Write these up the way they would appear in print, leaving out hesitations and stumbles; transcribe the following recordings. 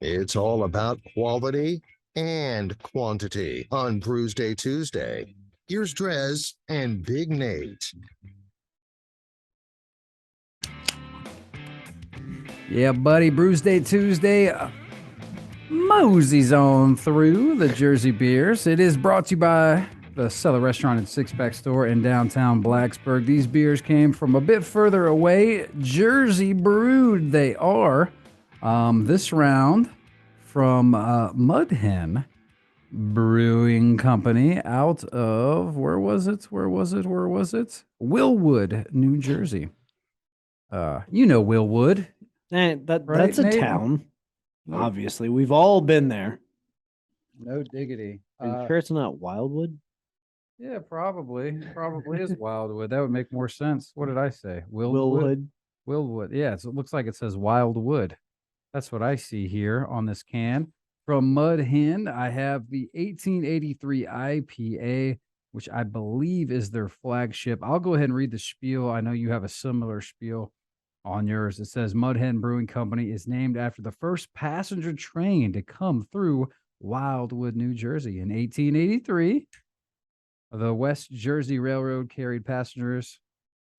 It's all about quality and quantity on Brewsday Tuesday. Here's DreZ and Big Nate. Yeah, buddy, Brewsday Tuesday moseys on through the Jersey beers. It is brought to you by the Cellar Restaurant and Six Pack Store in downtown Blacksburg. These beers came from a bit further away, Jersey brewed they are. This round from MudHen Brewing Company out of, where was it? Wildwood, New Jersey. You know Wildwood. And Right, that's a Nate? town. Nope. Obviously, we've all been there. No diggity. Are you sure it's not Wildwood? Yeah, probably. Probably is Wildwood. That would make more sense. What did I say? Wildwood? Wildwood. Yeah, it looks like it says Wildwood. That's what I see here on this can. From MudHen, I have the 1883 IPA, which I believe is their flagship. I'll go ahead and read the spiel. I know you have a similar spiel on yours. It says MudHen Brewing Company is named after the first passenger train to come through Wildwood, New Jersey. In 1883, the West Jersey Railroad carried passengers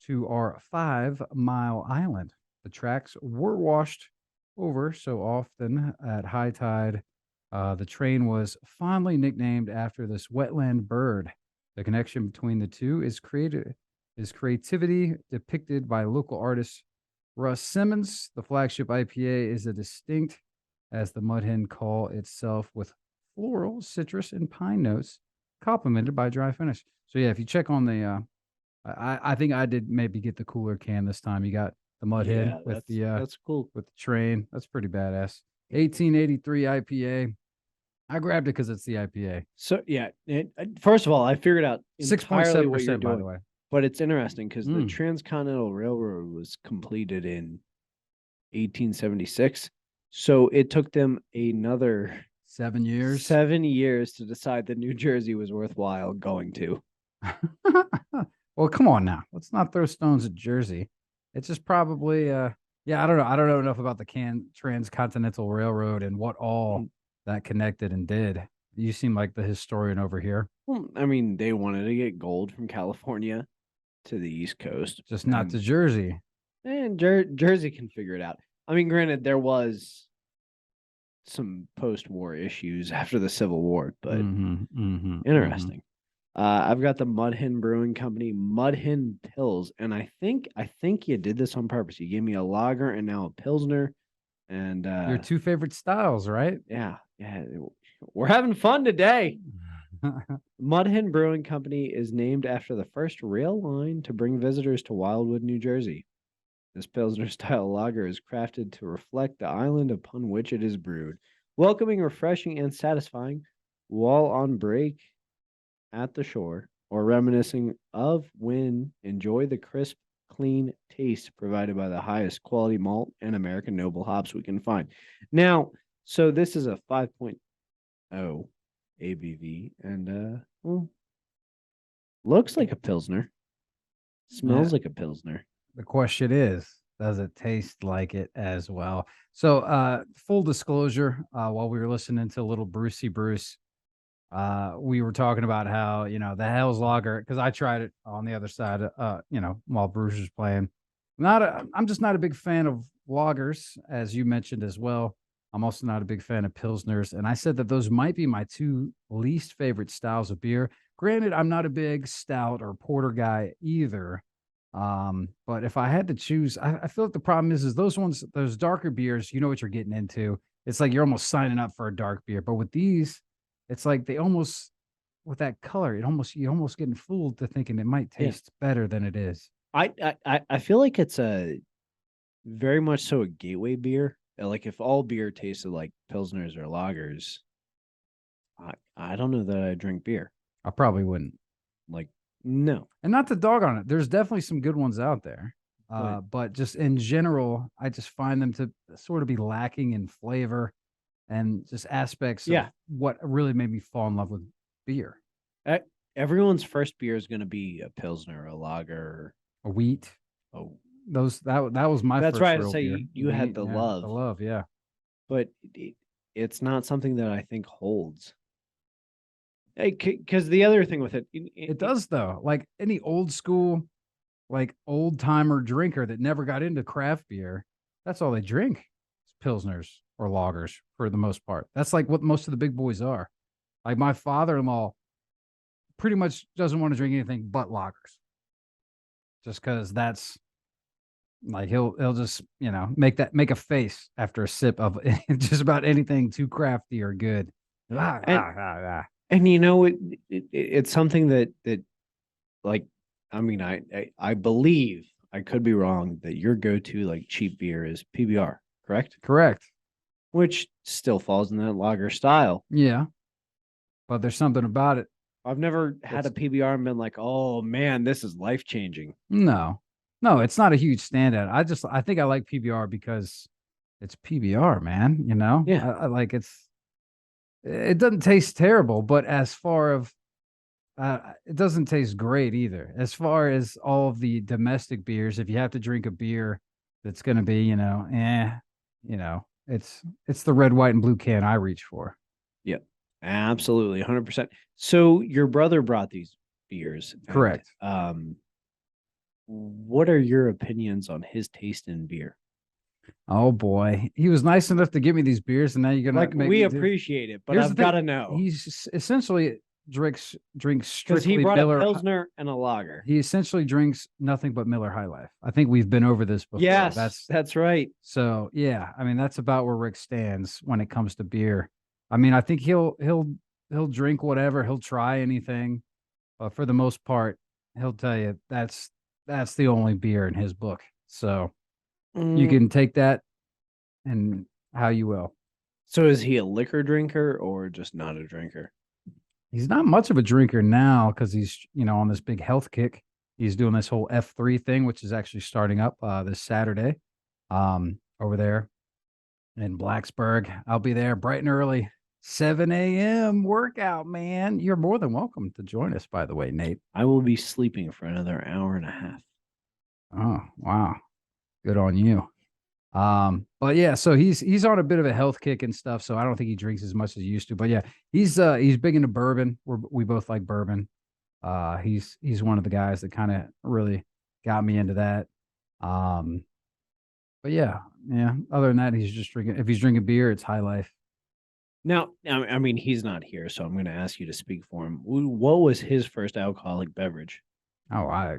to our 5-mile island. The tracks were washed over so often at high tide. The train was fondly nicknamed after this wetland bird. The connection between the two is creativity depicted by local artist Russ Simmons. The flagship IPA is as distinct as the MudHen call itself, with floral, citrus, and pine notes, complemented by dry finish. So yeah, if you check on the, I think I did maybe get the cooler can this time. You got the MudHen with that's cool. with the train. That's pretty badass. 1883 IPA. I grabbed it because it's the IPA. So yeah, first of all, I figured out 6.7%, what you're doing, by the way. but it's interesting because the Mm. Transcontinental Railroad was completed in 1876, so it took them another 7 years. 7 years to decide that New Jersey was worthwhile going to. Well, come on now. Let's not throw stones at Jersey. It's just probably yeah, I don't know. I don't know enough about the Transcontinental Railroad and what all that connected and did. You seem like the historian over here. Well, I mean, they wanted to get gold from California to the East Coast, Just not to Jersey. and Jersey can figure it out. I mean, granted, there was some post-war issues after the Civil War, but interesting. I've got the MudHen Brewing Company, MudHen Pils, and I think you did this on purpose. You gave me a lager and now a pilsner, and Your two favorite styles, right? yeah, we're having fun today. MudHen Brewing Company is named after the first rail line to bring visitors to Wildwood, New Jersey. This Pilsner-style lager is crafted to reflect the island upon which it is brewed, welcoming, refreshing, and satisfying while on break at the shore, or reminiscing of when enjoy the crisp, clean taste provided by the highest quality malt and American noble hops we can find. Now, so this is a 5.0 ABV, and well, looks like a pilsner, smells like a pilsner. The question is, does it taste like it as well? So, full disclosure, while we were listening to Little Brucey Bruce, we were talking about how, the Hell's Lager, because I tried it on the other side, while Bruce was playing. I'm just not a big fan of lagers, as you mentioned as well. I'm also not a big fan of Pilsners. And I said that those might be my two least favorite styles of beer. Granted, I'm not a big stout or porter guy either. But if I had to choose, I feel like the problem is those darker beers, you know what you're getting into. It's like you're almost signing up for a dark beer. But with these, it's like with that color, you're almost getting fooled to thinking it might taste better than it is. I feel like it's a very much so a gateway beer. Like if all beer tasted like pilsners or lagers, I don't know that I drink beer. I probably wouldn't. Like, no. And not to dog on it. There's definitely some good ones out there. But just in general, I just find them to sort of be lacking in flavor and just aspects of what really made me fall in love with beer. Everyone's first beer is going to be a pilsner, a lager, a wheat. Oh, that was my. That's first right. Real Say beer. you had the love. The love, yeah. But it's not something that I think holds. Because the other thing with it, It does though. Like any old school, like old timer drinker that never got into craft beer, that's all they drink. It's pilsners or lagers for the most part. That's like what most of the big boys are. Like my father-in-law pretty much doesn't want to drink anything but lagers. Just because that's like he'll just, you know, make a face after a sip of just about anything too crafty or good. And you know it's something that like, I mean, I believe, I could be wrong, that your go-to like cheap beer is PBR, correct? Correct. Which still falls in that lager style. Yeah. But there's something about it. I've never had a PBR and been like, oh man, this is life-changing. No, it's not a huge standout. I think I like PBR because it's PBR, man. You know, Yeah. I like it doesn't taste terrible, but as far of it doesn't taste great either. As far as all of the domestic beers, if you have to drink a beer that's going to be, you know, it's the red, white, and blue can I reach for. Yep, absolutely, 100%. So your brother brought these beers, Correct. And, what are your opinions on his taste in beer? Oh boy, he was nice enough to give me these beers, and now you're gonna Like, we appreciate it, but I've got to know. He's essentially drinks Because strictly he brought Miller. a Pilsner and a lager. He essentially drinks nothing but Miller High Life. I think we've been over this before. Yes, that's right. So yeah. I mean, that's about where Rick stands when it comes to beer. I mean, I think he'll drink whatever. He'll try anything, but for the most part, he'll tell you that's the only beer in his book. So you can take that and how you will. So is he a liquor drinker or just not a drinker? He's not much of a drinker now because he's, you know, on this big health kick. He's doing this whole F3 thing, which is actually starting up this Saturday over there in Blacksburg. I'll be there bright and early, 7 a.m. workout, man. You're more than welcome to join us, by the way, Nate. I will be sleeping for another hour and a half. Oh, wow. Good on you. But yeah, so he's on a bit of a health kick and stuff, so I don't think he drinks as much as he used to. But yeah, he's big into bourbon. We both like bourbon. He's one of the guys that kind of really got me into that. But yeah. Other than that, he's just drinking. If he's drinking beer, it's High Life. Now, I mean, he's not here, so I'm going to ask you to speak for him. What was his first alcoholic beverage? Oh, I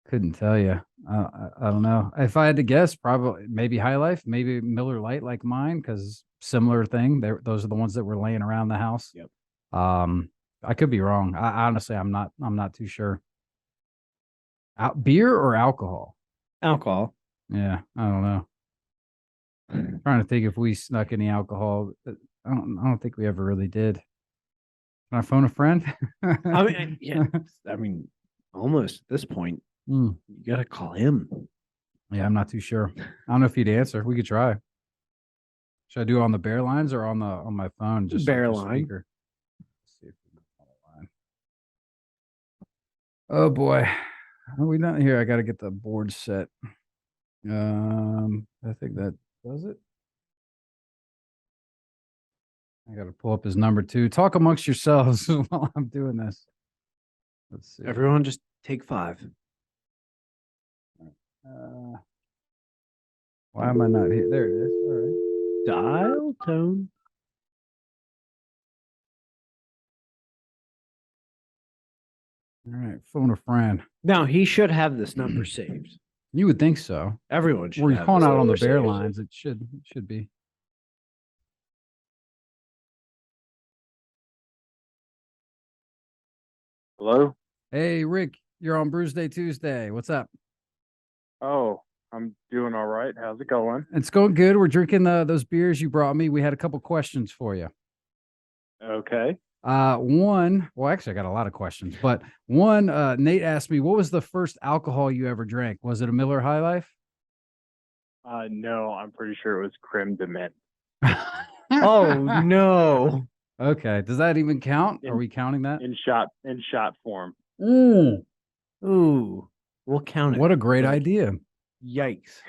couldn't tell you. I don't know. If I had to guess, probably maybe High Life, maybe Miller Lite like mine, because similar thing. Those are the ones that were laying around the house. Yep. I could be wrong. I honestly, I'm not too sure. Beer or alcohol? Alcohol. Yeah, I don't know. I'm trying to think if we snuck any alcohol. I don't think we ever really did. Can I phone a friend? I mean, yeah. I mean, almost at this point, you got to call him. Yeah, I'm not too sure. I don't know if he'd answer. We could try. Should I do it on the bear lines or on my phone? Just bear just line. speaker? Let's see if we can call a line. Oh boy, are we done here? I got to get the board set. I think that does it. I got to pull up his number too. Talk amongst yourselves while I'm doing this. Let's see. Everyone, just take 5. Why am I not here? There it is. All right. Dial tone. All right. Phone a friend. Now, he should have this number saved. You would think so. Everyone should. We're have calling this out on the number bear saved. lines. It should be. Hello? Hey, Rick, you're on Brewsday Tuesday. What's up? Oh, I'm doing all right. How's it going? It's going good. We're drinking those beers you brought me. We had a couple questions for you. Okay. Well, actually, I got a lot of questions, but one, Nate asked me, what was the first alcohol you ever drank? Was it a Miller High Life? No, I'm pretty sure it was creme de menthe. Oh no! Okay, does that even count? Are In- we counting that? in shot form. Ooh, we'll count it. What a great But idea. Yikes!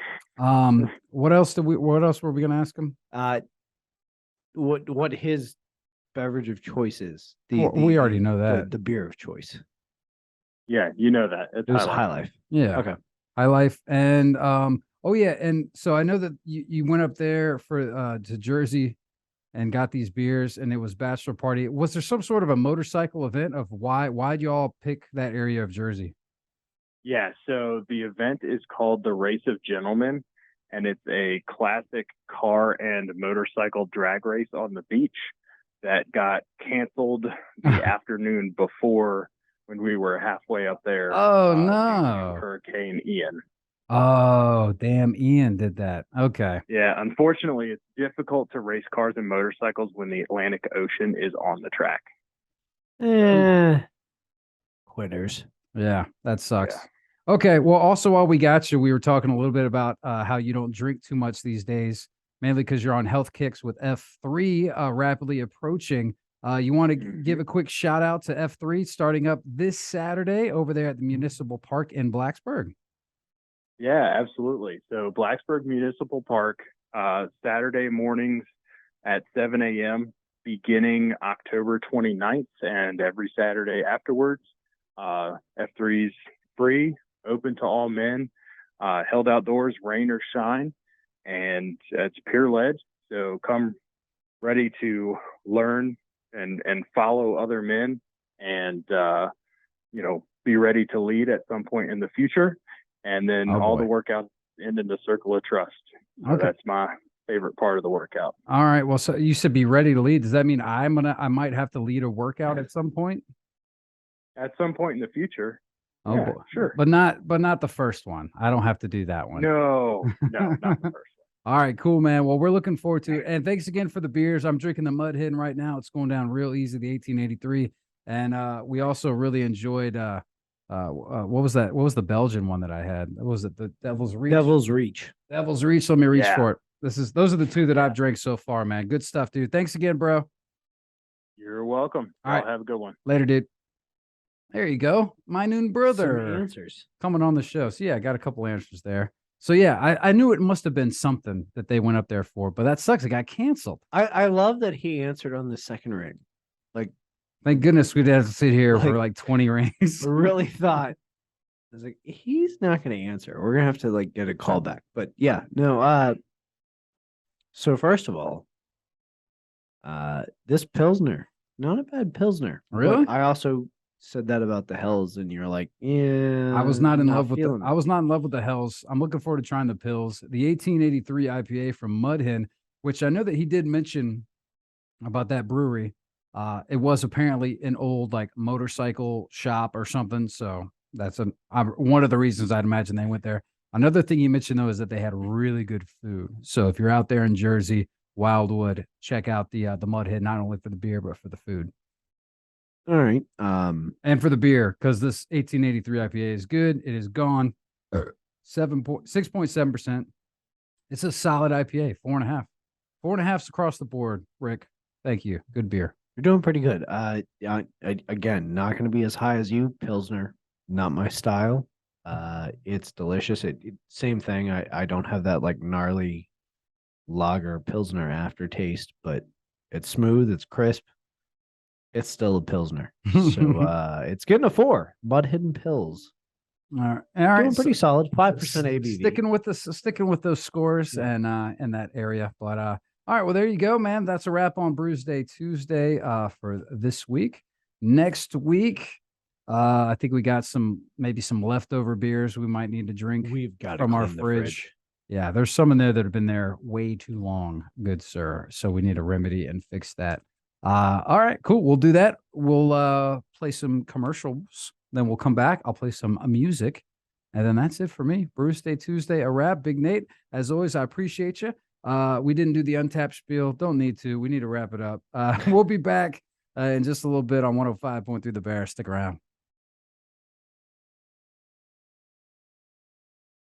What else were we gonna ask him? what his beverage of choice is. We already know that. the beer of choice. Yeah, you know that. It's It was High High Life. Life. Yeah. Okay. High Life. And oh yeah, and so I know that you went up there for to Jersey and got these beers, and it was bachelor party. Was there some sort of a motorcycle event of why'd you all pick that area of Jersey? Yeah, so the event is called the Race of Gentlemen, and it's a classic car and motorcycle drag race on the beach that got canceled the afternoon before when we were halfway up there. Oh, due to no. Hurricane Ian. Oh, damn, Ian did that. Okay. Yeah, unfortunately, it's difficult to race cars and motorcycles when the Atlantic Ocean is on the track. Quitters. Yeah, that sucks. Yeah. Okay. Well, also while we got you, we were talking a little bit about how you don't drink too much these days, mainly because you're on health kicks with F3 rapidly approaching. You want to give a quick shout out to F3 starting up this Saturday over there at the Municipal Park in Blacksburg. Yeah, absolutely. So Blacksburg Municipal Park, Saturday mornings at 7 a.m., beginning October 29th, and every Saturday afterwards. F3's free, open to all men, held outdoors, rain or shine, and it's peer-led. So come ready to learn and follow other men and, be ready to lead at some point in the future. And then all the workouts end in the circle of trust. So Okay. that's my favorite part of the workout. All right. Well, so you said be ready to lead. Does that mean I might have to lead a workout at some point? At some point in the future. Oh, Yeah, boy. sure. But not the first one. I don't have to do that one. No, not the first one. All right, cool, man. Well, we're looking forward to it. And thanks again for the beers. I'm drinking the MudHen right now. It's going down real easy, the 1883. And we also really enjoyed what was that? What was the Belgian one that I had? Was it the Devil's Reach? Devil's Reach. Devil's Reach. Let me reach Yeah. for it. Those are the two that I've drank so far, man. Good stuff, dude. Thanks again, bro. You're welcome. All right. Have a good one. Later, dude. There you go. My noon brother Some answers. coming on the show. So yeah, I got a couple answers there. So yeah, I knew it must have been something that they went up there for, but that sucks. It got canceled. I love that he answered on the second ring. Thank goodness we'd have to sit here for like 20 rings. I really thought, I was like, he's not going to answer. We're going to have to get a call back. But yeah, no. So first of all, this Pilsner, not a bad Pilsner. Really? But I also said that about the Hells, and you're like, yeah. I was not in love with feeling I was not in love with the Hells. I'm looking forward to trying the Pils. The 1883 IPA from MudHen, which I know that he did mention about that brewery. It was apparently an old motorcycle shop or something. So that's one of the reasons I'd imagine they went there. Another thing you mentioned though is that they had really good food. So if you're out there in Jersey, Wildwood, check out the MudHen, not only for the beer but for the food. All right. And for the beer, because this 1883 IPA is good. It is gone. 6.7%. It's a solid IPA, 4.5. 4.5's across the board, Rick. Thank you. Good beer. You're doing pretty good. Again, not going to be as high as you, Pilsner. Not my style. It's delicious. Same thing. I don't have that gnarly lager Pilsner aftertaste, but it's smooth. It's crisp. It's still a Pilsner. So it's getting a 4. MudHen Pils. All right. Doing pretty solid. 5% ABV. Sticking with those scores and in that area. But all right, well, there you go, man. That's a wrap on Brewsday Tuesday for this week. Next week, I think we got maybe some leftover beers we might need to drink. We've got from our fridge. Yeah, there's some in there that have been there way too long, good sir. So we need a remedy and fix that. All right, cool. We'll do that. We'll play some commercials. Then we'll come back. I'll play some music. And then that's it for me. Brewsday Tuesday, a wrap. Big Nate, as always, I appreciate you. We didn't do the Untapped spiel. Don't need to. We need to wrap it up. We'll be back in just a little bit on 105.3 The Bear. Stick around.